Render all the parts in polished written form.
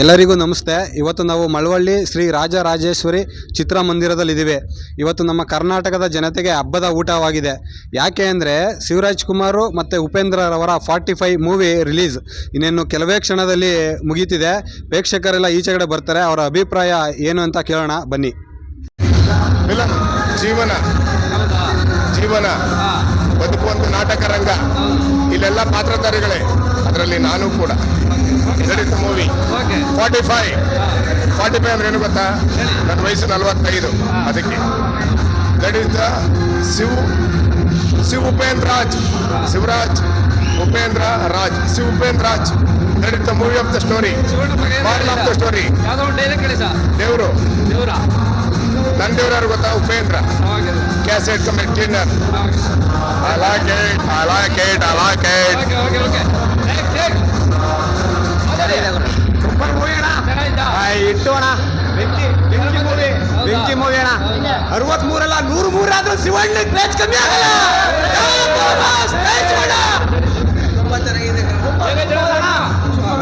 ಎಲ್ಲರಿಗೂ ನಮಸ್ತೆ. ಇವತ್ತು ನಾವು ಮಳವಳ್ಳಿ ಶ್ರೀ ರಾಜರಾಜೇಶ್ವರಿ ಚಿತ್ರಮಂದಿರದಲ್ಲಿದ್ದೀವಿ. ಇವತ್ತು ನಮ್ಮ ಕರ್ನಾಟಕದ ಜನತೆಗೆ ಹಬ್ಬದ ಊಟವಾಗಿದೆ. ಯಾಕೆ ಅಂದರೆ ಶಿವರಾಜ್ ಕುಮಾರ್ ಮತ್ತು ಉಪೇಂದ್ರರವರ 45 ಮೂವಿ ರಿಲೀಸ್ ಇನ್ನೇನು ಕೆಲವೇ ಕ್ಷಣದಲ್ಲಿ ಮುಗೀತಿದೆ. ಪ್ರೇಕ್ಷಕರೆಲ್ಲ ಈಚೆಗಡೆ ಬರ್ತಾರೆ. ಅವರ ಅಭಿಪ್ರಾಯ ಏನು ಅಂತ ಕೇಳೋಣ ಬನ್ನಿ. ಜೀವನ ಬದುಕು ಒಂದು ನಾಟಕ ರಂಗ. ಇಲ್ಲೆಲ್ಲ ಪಾತ್ರಧಾರಿಗಳೇ, ಅದರಲ್ಲಿ ನಾನು ಕೂಡ. ನಡೀತ ಮೂವಿ 45 ಅಂದ್ರೆ ಏನು ಗೊತ್ತಾ? ನನ್ನ ವಯಸ್ಸು 45. ಅದಕ್ಕೆ ನಡೀತ ಶಿವ್ ಉಪೇಂದ್ರ ರಾಜ್, ಶಿವರಾಜ್ ಉಪೇಂದ್ರ ರಾಜ್, ಶಿವ್ ಉಪೇಂದ್ರ ರಾಜ್. ನಡೀತ movie of the story, moral of the story. ದೇವರು ನನ್ನ ದೇವ್ರು ಯಾರು ಗೊತ್ತಾ? Upendra. Cassette comment dinner. I like it. Super movie ಅಣ್ಣ. ಇಟ್ಟು ಅಣ್ಣ, ಬೆಂಕಿ ಮೂವಿ ಅಣ್ಣ. 63 ಅಲ್ಲ 103 ಆದ್ರೂ ಶಿವಣ್ಣ ಕ್ರೇಜ್ ಕಮ್ಮಿ ಆಗಲ್ಲ. ತುಂಬಾ ಚೆನ್ನಾಗಿದೆ.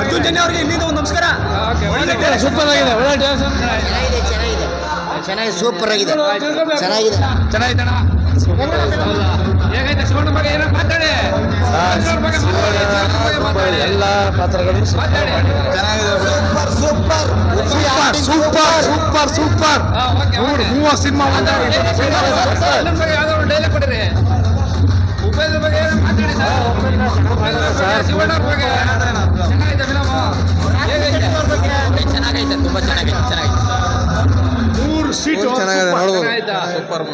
ಅರ್ಜುನ್ ಜನ್ಯ ಅವರಿಗೆ ಇಲ್ಲಿಂದ ಒಂದು ನಮಸ್ಕಾರ. ಸೂಪರ್ ಆಗಿದೆ, ಚೆನ್ನಾಗಿದೆ, ಸೂಪರ್ ಆಗಿದೆ, ಚೆನ್ನಾಗಿದೆ. ಎಲ್ಲ ಪಾತ್ರಗಳು ಸೂಪರ್. ಸಿನಿಮಾ ಚೆನ್ನಾಗೈತೆ, ತುಂಬಾ ಚೆನ್ನಾಗಿದೆ.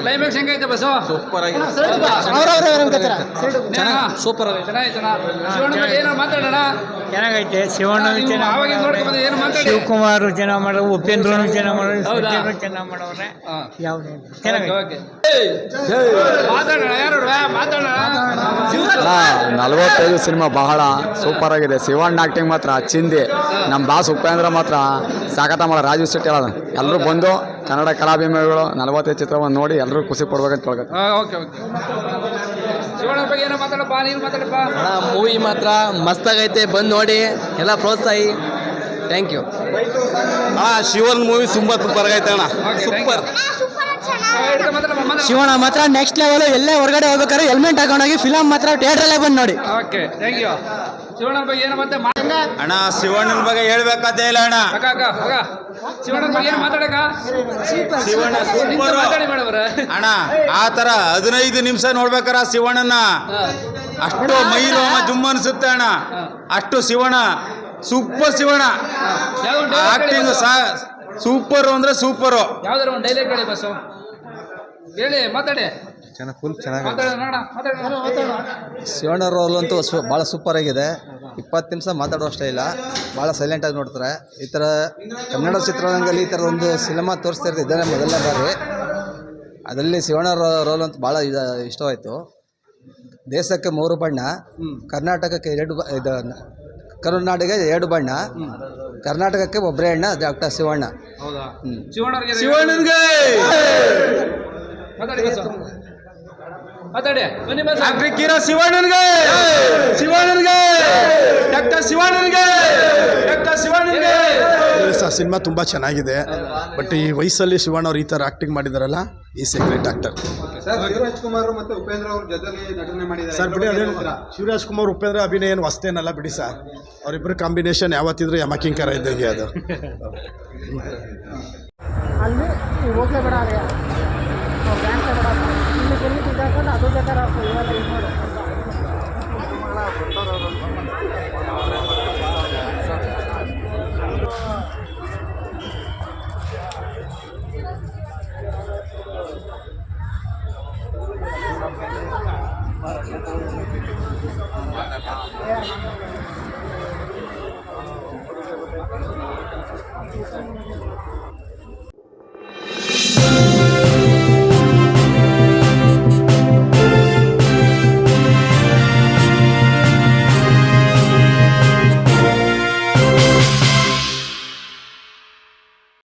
ಕ್ಲೈಮ್ಯಾಕ್ಸ್ ಹೆಂಗೈತೆ ಬಸ್? ಸೂಪರ್ ಆಗಿದೆ. ಚೆನ್ನಾಗೈತೆ. ಶಿವಕುಮಾರ್ ಚೆನ್ನಾಗಿ ಮಾಡೋರು, ಉಪೇಂದ್ರನು ಚೆನ್ನಾಗಿ ಮಾಡೋರು, ಚೆನ್ನಾಗಿ ಮಾಡೋರೆ. ಯಾವ್ದು ಚೆನ್ನಾಗೈತೆ. 45 ಸಿನಿಮಾ ಬಹಳ ಸೂಪರ್ ಆಗಿದೆ. ಶಿವಣ್ಣ ಆಕ್ಟಿಂಗ್ ಮಾತ್ರ ಚಿಂದಿ. ನಮ್ಮ ಬಾಸ್ ಉಪೇಂದ್ರ ಮಾತ್ರ ಸಾಕತ್ತ ಮಾಡೋ. ರಾಜೀವ್ ಶೆಟ್ಟಿ ಹೇಳೋದು ಎಲ್ಲರೂ ಬಂದು ಕನ್ನಡ ಕಲಾಭಿಮಾನಿಗಳು 45 ಚಿತ್ರವನ್ನು ನೋಡಿ ಎಲ್ಲರೂ ಖುಷಿ ಪಡ್ಬೇಕಂತ ಹೇಳ್ತಾರೆ. ಮೂವಿ ಮಾತ್ರ ಮಸ್ತಾಗೈತೆ, ಬಂದು ನೋಡಿ ಎಲ್ಲ ಪ್ರೋತ್ಸಾಹಿ. Thank you. ಶಿವನ್ ಮೂವಿ ತುಂಬಾ ಸೂಪರ್ ಆಗೈತೆ ಅಣ್ಣ. ಸೂಪರ್. ಶಿವಣ್ಣ ಮಾತ್ರ ನೆಕ್ಸ್ಟ್ ಲೆವೆಲ್. ಎಲ್ಲೇ ಹೊರಗಡೆ ಹೋಗ್ಬೇಕಾದ್ರೆ ಹೆಲ್ಮೆಟ್ ಹಾಕೊಂಡೋಗಿ ಫಿಲಮ್ ಮಾತ್ರ ಥಿಯೇಟ್ರಲ್ಲೇ ಬಂದು ನೋಡಿ. ಅಣ್ಣ ಶಿವಣ್ಣನ ಬಗ್ಗೆ ಹೇಳ್ಬೇಕಾದೇ ಇಲ್ಲ ಅಣ್ಣ. ಅಣ್ಣ ಆ ತರ 15 ನಿಮಿಷ ನೋಡ್ಬೇಕಾರ ಶಿವಣ್ಣನ ಅಷ್ಟು ಮೈಲೋಮ ಜುಮ್ ಅನ್ಸುತ್ತೆ ಅಣ್ಣ. ಅಷ್ಟು Shivanna super. Shivanna acting super ಅಂದ್ರೆ ಸೂಪರು. ಯಾವ್ದಾರ ಒಂದು ಡೈಲಾಗ್ ಹೇಳಿ ಬಸ್ಸು, ಹೇಳಿ, ಮಾತಾಡಿ. ಶಿವಣ್ಣ ರೋಲ್ ಅಂತೂ ಭಾಳ ಸೂಪರ್ ಆಗಿದೆ. 20 ನಿಮಿಷ ಮಾತಾಡುವಷ್ಟೇ ಇಲ್ಲ, ಭಾಳ ಸೈಲೆಂಟಾಗಿ ನೋಡ್ತಾರೆ. ಈ ಥರ ಕನ್ನಡ ಚಿತ್ರರಂಗದಲ್ಲಿ ಈ ಥರ ಒಂದು ಸಿನಿಮಾ ತೋರಿಸ್ತಾ ಇದ್ದಾರೆ ಮೊದಲನೇ ಬಾರಿ. ಅದರಲ್ಲಿ ಶಿವಣ್ಣ ರೋಲ್ ಅಂತೂ ಭಾಳ ಇಷ್ಟವಾಯಿತು. ದೇಶಕ್ಕೆ 3 ಬಣ್ಣ, ಕರ್ನಾಟಕಕ್ಕೆ 2 ಕರುನಾಡಿಗೆ 2 ಬಣ್ಣ, ಕರ್ನಾಟಕಕ್ಕೆ ಒಬ್ಬರೇ ಅಣ್ಣ, ಡಾಕ್ಟರ್ ಶಿವಣ್ಣ. ಶಿವಣ್ಣನಿಗೆ ಸಿನಿಮಾ ತುಂಬ ಚೆನ್ನಾಗಿದೆ. ಬಟ್ ಈ ವಯಸ್ಸಲ್ಲಿ ಶಿವಣ್ಣ ಅವ್ರು ಈ ಥರ ಆಕ್ಟಿಂಗ್ ಮಾಡಿದಾರಲ್ಲ, ಈ ಸೀಕ್ರೆಟ್ ಆಕ್ಟರ್. ಶಿವರಾಜ್ ಕುಮಾರ್ ಮತ್ತು ಉಪೇಂದ್ರ ಅವ್ರ ಜೊತೆಲಿ ನಟನೆ ಮಾಡಿದ್ದಾರೆ ಸರ್. ಬಿಡಿ, ಅದೇನು ಶಿವರಾಜ್ ಕುಮಾರ್ ಉಪೇಂದ್ರ ಅಭಿನಯ ಏನು ಹೊಸ್ತೇನಲ್ಲ ಬಿಡಿ ಸರ್. ಅವರಿಬ್ಬರು ಕಾಂಬಿನೇಷನ್ ಯಾವತ್ತಿದ್ರು ಯಮಕಿಂಕರ ಇದ್ದಂಗೆ ಅದು. ಅಲ್ಲಿ ಹೋಗ್ಲೇ ಬೇಡ, ಅದೇ ಬ್ಯಾಂಕ್ ಬೇಡ, ಇಲ್ಲಿ ಅದು ಬೇಕಾದ್ರೆ ಇವಾಗ ಇದು ಮಾಡಿ